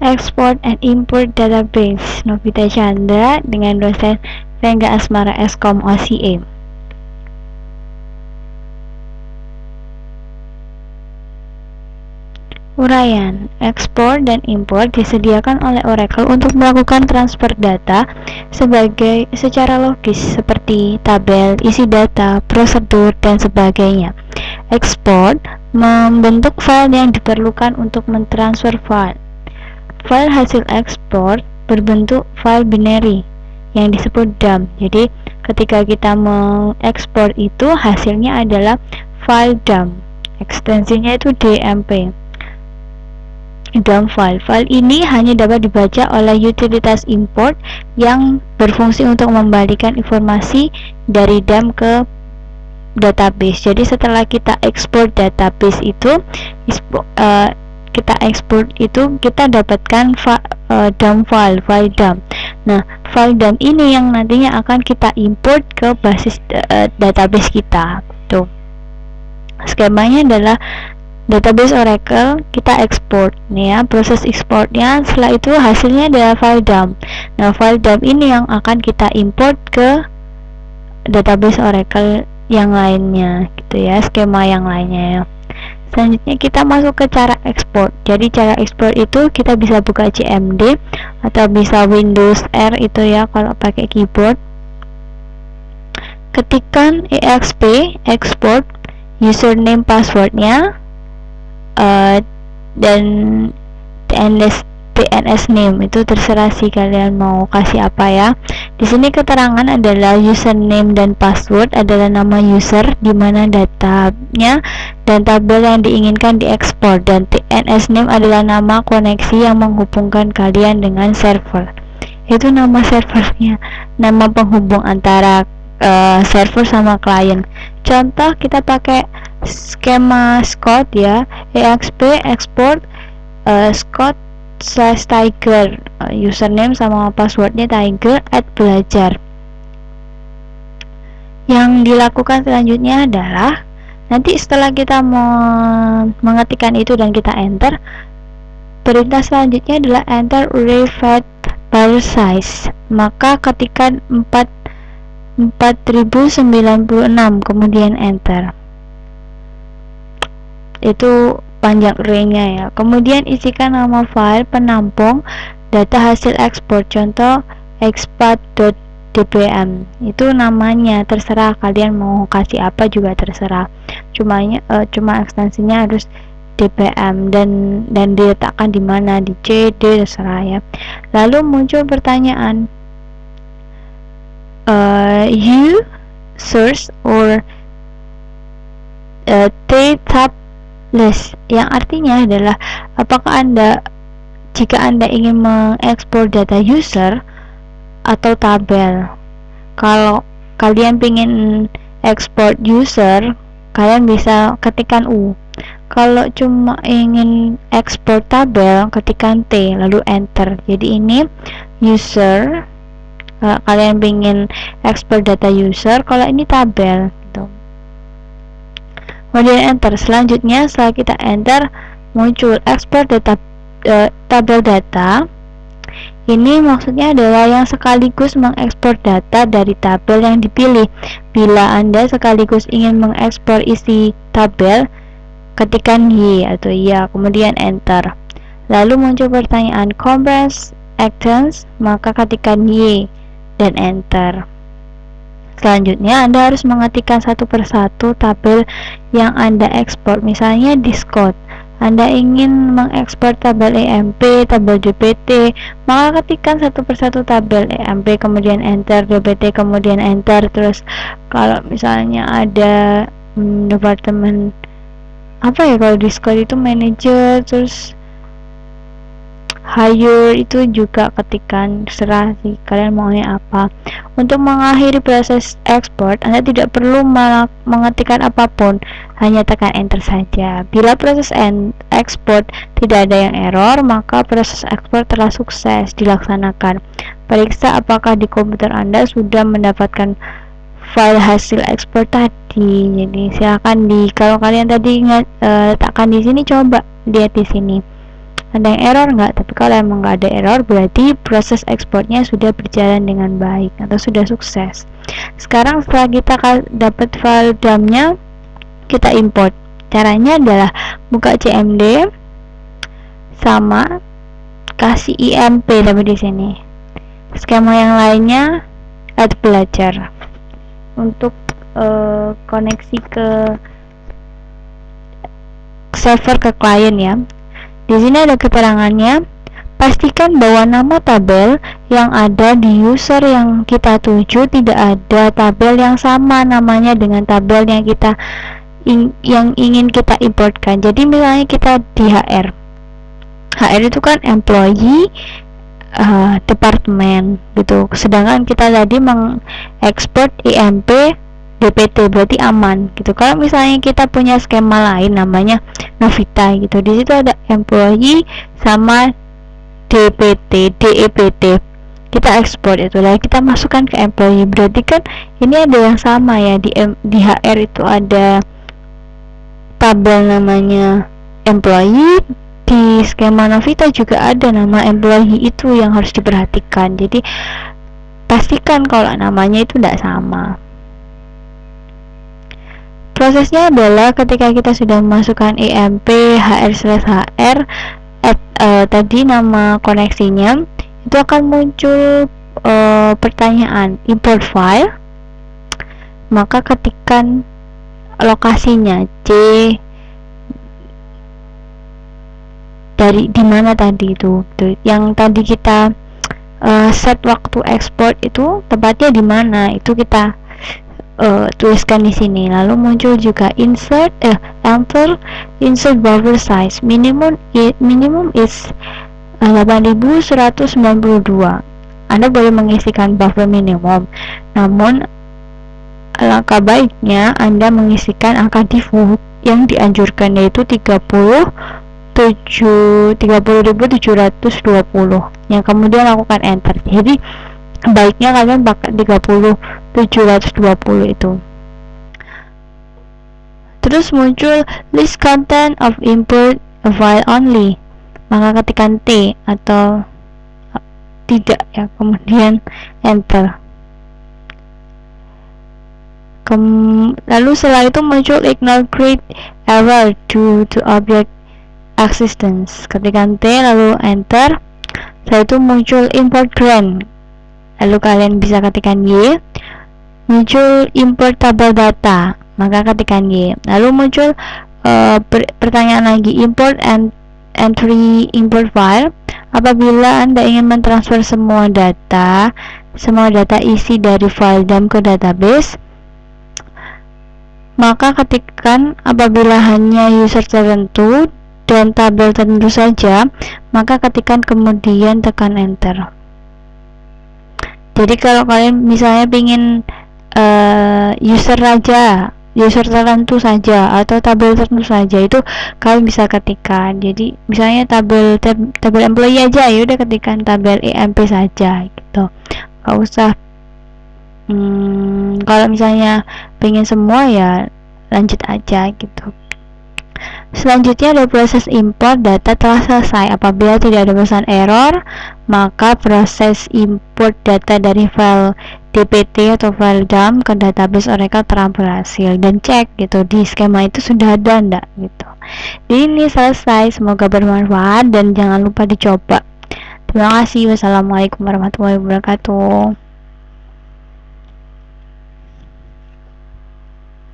Export and Import Database, Novita Chandra dengan dosen Rengga Asmara Eskom OCA. Uraian, ekspor dan import disediakan oleh Oracle untuk melakukan transfer data secara logis seperti tabel, isi data, prosedur, dan sebagainya. Export membentuk file yang diperlukan untuk mentransfer file. File hasil ekspor berbentuk file binary yang disebut DAM. Jadi ketika kita mengekspor itu hasilnya adalah file DAM. Ekstensinya itu DMP. DAM file. File ini hanya dapat dibaca oleh utilitas import yang berfungsi untuk membalikan informasi dari DAM ke database. Jadi setelah kita ekspor database itu, kita dapatkan DAM file DAM. Nah, file DAM ini yang nantinya akan kita import ke basis database kita. Tuh. Skemanya adalah database Oracle kita ekspor nih ya, proses ekspornya, setelah itu hasilnya adalah file DAM. Nah, file DAM ini yang akan kita import ke database Oracle yang lainnya gitu ya, skema yang lainnya ya. Selanjutnya kita masuk ke cara ekspor. Jadi cara ekspor itu kita bisa buka CMD atau bisa Windows R itu ya kalau pakai keyboard. Ketikkan EXP export username passwordnya dan TNS name itu terserah sih kalian mau kasih apa ya. Di sini keterangan adalah username dan password adalah nama user di mana datanya dan tabel yang diinginkan diekspor, dan TNS name adalah nama koneksi yang menghubungkan kalian dengan server. Itu nama servernya, nama penghubung antara server sama klien. Contoh kita pakai skema Scott ya, EXP export Scott/Tiger, username sama passwordnya Tiger @belajar. Yang dilakukan selanjutnya adalah nanti setelah kita mengetikkan itu dan kita enter, perintah selanjutnya adalah enter array file size. Maka ketikkan 4096 kemudian enter. Itu panjang array-nya ya. Kemudian isikan nama file penampung data hasil ekspor, contoh expat.dpm. Itu namanya terserah kalian mau kasih apa juga terserah. Cuma ekstensinya harus dpm dan diletakkan di mana, di C, D terserah ya. Lalu muncul pertanyaan you source or tab list, yang artinya adalah apakah jika Anda ingin mengekspor data user atau tabel. Kalau kalian ingin ekspor user, kalian bisa ketikkan U. Kalau cuma ingin ekspor tabel, ketikkan T lalu enter. Jadi ini user, kalian ingin ekspor data user, kalau ini tabel gitu. Kemudian enter. Selanjutnya setelah kita enter muncul ekspor data tabel data. Ini maksudnya adalah yang sekaligus mengekspor data dari tabel yang dipilih. Bila Anda sekaligus ingin mengekspor isi tabel, ketikkan Y atau iya kemudian enter. Lalu muncul pertanyaan compress actions, maka ketikkan Y dan enter. Selanjutnya Anda harus mengetikkan satu persatu tabel yang Anda ekspor. Misalnya di Scott, Anda ingin mengekspor tabel EMP, tabel DPT, maka ketikkan satu persatu tabel EMP kemudian enter, DPT kemudian enter. Terus kalau misalnya ada departemen apa ya, kalau di Scott itu manager, terus hire itu juga ketikkan, serah sih kalian maunya apa. Untuk mengakhiri proses ekspor, Anda tidak perlu mengetikkan apapun, hanya tekan enter saja. Bila proses ekspor tidak ada yang error, maka proses ekspor telah sukses dilaksanakan. Periksa apakah di komputer Anda sudah mendapatkan file hasil ekspor tadi. Jadi silakan kalau kalian tadi letakkan di sini, coba lihat di sini. ada yang error nggak. Tapi kalau emang nggak ada error, berarti proses ekspornya sudah berjalan dengan baik atau sudah sukses. Sekarang setelah kita dapat file dump-nya, kita import. Caranya adalah buka CMD sama kasih IMP tapi di sini. Skema yang lainnya add belajar untuk koneksi ke server ke klien ya. Di sini ada keterangannya. Pastikan bahwa nama tabel yang ada di user yang kita tuju tidak ada tabel yang sama namanya dengan tabel yang kita yang ingin kita importkan. Jadi misalnya kita di HR itu kan employee department gitu. Sedangkan kita tadi mengekspor IMP DPT, berarti aman gitu. Kalau misalnya kita punya skema lain namanya Novita gitu, di situ ada employee sama DEPT, kita ekspor itu lah, kita masukkan ke employee, berarti kan ini ada yang sama ya. Di HR itu ada tabel namanya employee, di skema Novita juga ada nama employee, itu yang harus diperhatikan. Jadi pastikan kalau namanya itu tidak sama. Prosesnya adalah ketika kita sudah memasukkan IMP HR/HR tadi nama koneksinya, itu akan muncul pertanyaan import file. Maka ketikkan lokasinya C dari dimana tadi itu. Yang tadi kita set waktu ekspor itu tempatnya di mana, itu kita tuliskan di sini. Lalu muncul juga insert buffer size minimum is 8192. Anda boleh mengisikan buffer minimum, namun alangkah baiknya Anda mengisikan angka default yang dianjurkan, yaitu 30.720 yang kemudian lakukan enter. Jadi baiknya kalian pakai 30.720 itu. Terus muncul list content of import file only, maka ketikkan T atau tidak ya, kemudian enter. Lalu setelah itu muncul ignore create error due to object existence, ketikkan T lalu enter. Setelah itu muncul import grant, lalu kalian bisa ketikkan Y. Muncul import tabel data, maka ketikkan Y. Lalu muncul pertanyaan lagi, import and entry import file. Apabila Anda ingin mentransfer semua data isi dari file dump ke database, maka ketikkan apabila hanya user tertentu dan tabel tertentu saja, maka ketikkan kemudian tekan enter. Jadi kalau kalian misalnya ingin user tertentu saja atau tabel tertentu saja, itu kalian bisa ketikkan. Jadi misalnya tabel employee aja, ya udah ketikkan tabel EMP saja gitu. Gak usah kalau misalnya pengen semua ya lanjut aja gitu. Selanjutnya ada proses import data telah selesai. Apabila tidak ada pesan error, maka proses import data dari file DPT atau file dump ke database Oracle telah berhasil, dan cek gitu di skema itu sudah ada enggak gitu. Ini selesai, semoga bermanfaat dan jangan lupa dicoba. Terima kasih. Wassalamualaikum warahmatullahi wabarakatuh.